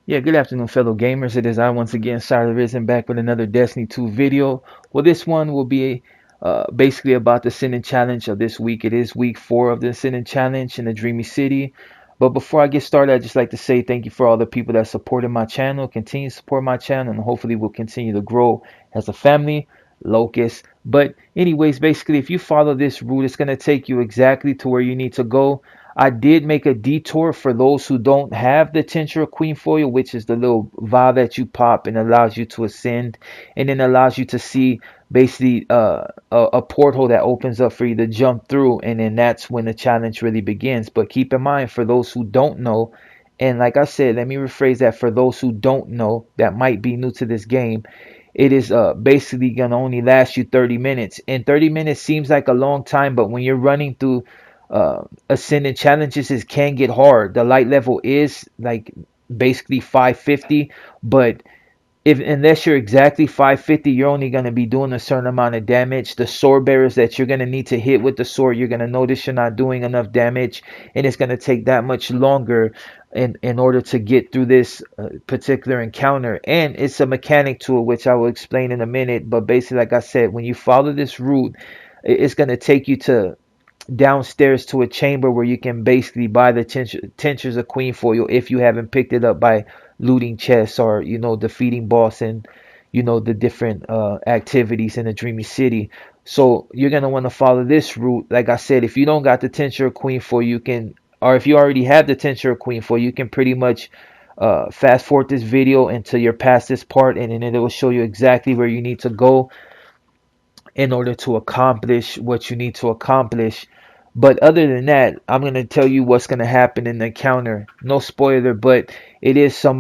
Yeah, good afternoon, fellow gamers. It is I once again, SHAREfactory, back with another Destiny 2 video. Well, this one will be basically about the Ascendant Challenge of this week. It is week 4 of the Ascendant Challenge in the Dreamy City. But before I get started, I'd just like to say thank you for all the people that supported my channel, continue to support my channel, and hopefully we'll continue to grow as a family. Locust. But anyways, basically, if you follow this route, it's going to take you exactly to where you need to go. I did make a detour for those who don't have the tincture of queen foil, which is the little vial that you pop and allows you to ascend, and then allows you to see basically a porthole that opens up for you to jump through, and then that's when the challenge really begins. But keep in mind, for those who don't know, and like I said, let me rephrase that, for those who don't know that might be new to this game, it is basically gonna only last you 30 minutes, and 30 minutes seems like a long time, but when you're running through ascendant challenges, it can get hard. The light level is like basically 550, but if unless you're exactly 550, you're only going to be doing a certain amount of damage. The sword bearers that you're going to need to hit with the sword, you're going to notice you're not doing enough damage, and it's going to take that much longer in order to get through this particular encounter. And it's a mechanic to it, which I will explain in a minute. But basically, like I said, when you follow this route, it's going to take you to downstairs to a chamber where you can basically buy the tinctures of queen foil if you haven't picked it up by looting chests or defeating boss and the different activities in the dreamy city. So you're going to want to follow this route. Like I said, if you don't got the tincture of queen foil, you can, or if you already have the tincture of queen foil, you can pretty much fast forward this video until you're past this part, and then it will show you exactly where you need to go in order to accomplish what you need to accomplish. But other than that, I'm going to tell you what's going to happen in the encounter. No spoiler, but it is some,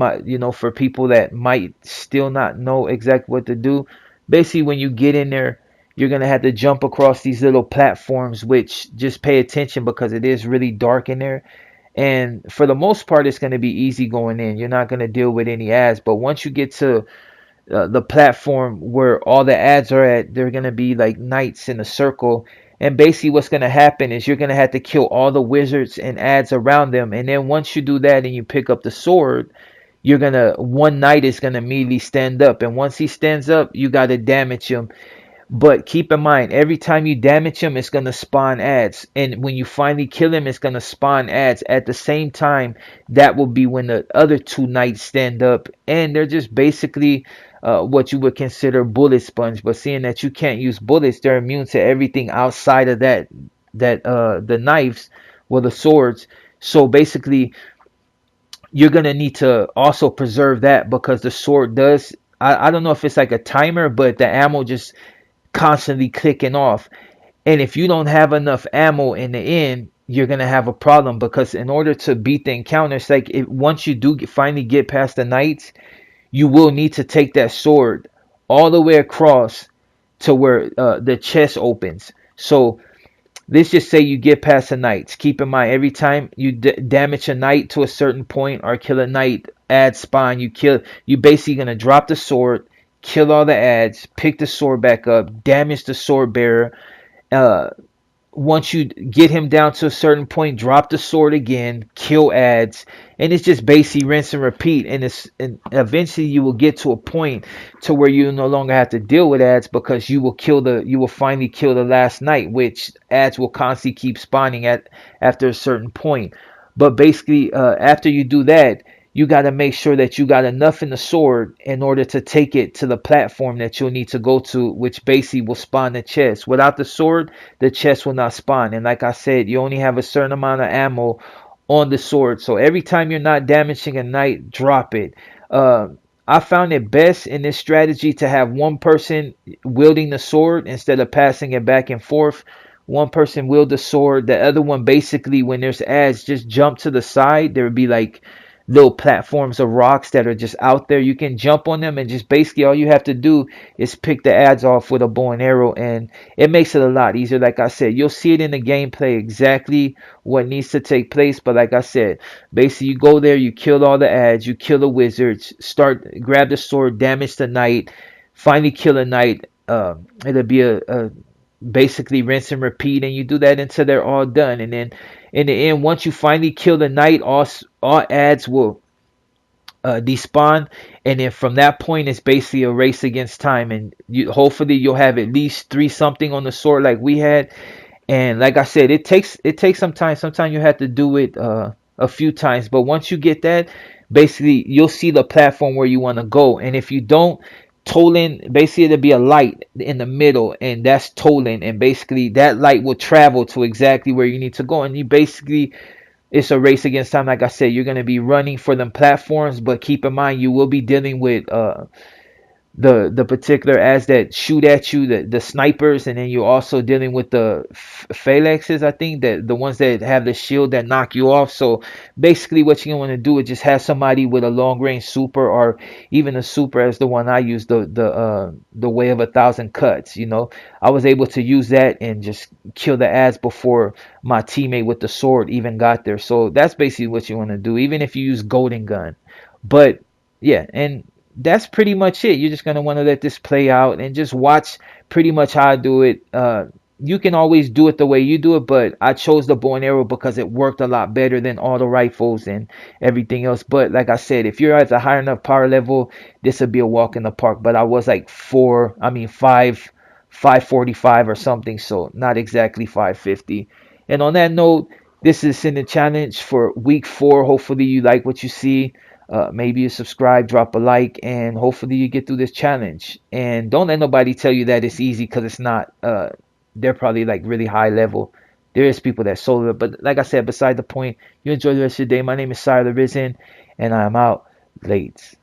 for people that might still not know exactly what to do. Basically, when you get in there, you're going to have to jump across these little platforms, which just pay attention because it is really dark in there. And for the most part, it's going to be easy going in. You're not going to deal with any ads. But once you get to the platform where all the ads are at, they're going to be like knights in a circle. And basically what's going to happen is you're going to have to kill all the wizards and ads around them. And then once you do that and you pick up the sword, one knight is going to immediately stand up. And once he stands up, you got to damage him. But keep in mind, every time you damage him, it's going to spawn ads. And when you finally kill him, it's going to spawn ads. At the same time, that will be when the other two knights stand up. And they're just basically what you would consider bullet sponge. But seeing that you can't use bullets, they're immune to everything outside of the knives or the swords. So basically, you're going to need to also preserve that because the sword does... I don't know if it's like a timer, but the ammo just constantly clicking off, and if you don't have enough ammo in the end, you're gonna have a problem, because in order to beat the encounter, it's like once you do finally get past the knights, you will need to take that sword all the way across to where the chest opens. So let's just say you get past the knights. Keep in mind, every time you damage a knight to a certain point or kill a knight, add spawn, you basically gonna drop the sword, kill all the ads, pick the sword back up, damage the sword bearer. Uh, Once you get him down to a certain point, drop the sword again, kill ads, and it's just basically rinse and repeat. And eventually you will get to a point to where you no longer have to deal with ads, because you will finally kill the last knight, which ads will constantly keep spawning after a certain point. But basically, after you do that, you got to make sure that you got enough in the sword in order to take it to the platform that you'll need to go to, which basically will spawn the chest. Without the sword, the chest will not spawn. And like I said, you only have a certain amount of ammo on the sword. So every time you're not damaging a knight, drop it. I found it best in this strategy to have one person wielding the sword instead of passing it back and forth. One person wield the sword, the other one basically, when there's ads, just jump to the side. There would be like little platforms of rocks that are just out there. You can jump on them, and just basically all you have to do is pick the ads off with a bow and arrow, and it makes it a lot easier. Like I said, you'll see it in the gameplay exactly what needs to take place. But like I said, basically you go there, you kill all the ads, you kill the wizards, grab the sword, damage the knight, finally kill a knight. It'll be a basically rinse and repeat, and you do that until they're all done. And then in the end, once you finally kill the knight, all ads will despawn, and then from that point it's basically a race against time, and you hopefully you'll have at least three something on the sword like we had. And like I said, it takes some time. Sometimes you have to do it a few times, but once you get that, basically you'll see the platform where you want to go. And if you don't, tolling, basically there'll be a light in the middle, and that's tolling, and basically that light will travel to exactly where you need to go. And you basically, it's a race against time. Like I said, you're gonna be running for them platforms, but keep in mind you will be dealing with the particular ads that shoot at you, the snipers, and then you're also dealing with the phalanxes, I think, that the ones that have the shield that knock you off. So basically what you want to do is just have somebody with a long range super, or even a super as the one I use, the way of 1,000 cuts. I was able to use that and just kill the ads before my teammate with the sword even got there. So that's basically what you want to do, even if you use golden gun. But yeah, and that's pretty much it. You're just gonna want to let this play out and just watch pretty much how I do it. You can always do it the way you do it, but I chose the bow and arrow because it worked a lot better than all the rifles and everything else. But like I said, if you're at a high enough power level, this would be a walk in the park. But I was like 545 or something, so not exactly 550. And on that note, this is in the challenge for week 4. Hopefully you like what you see. Maybe you subscribe, drop a like, and hopefully you get through this challenge. And don't let nobody tell you that it's easy, because it's not. They're probably like really high level. There is people that solo it, but like I said, beside the point. You enjoy the rest of your day. My name is Sire the Risen, and I'm out late.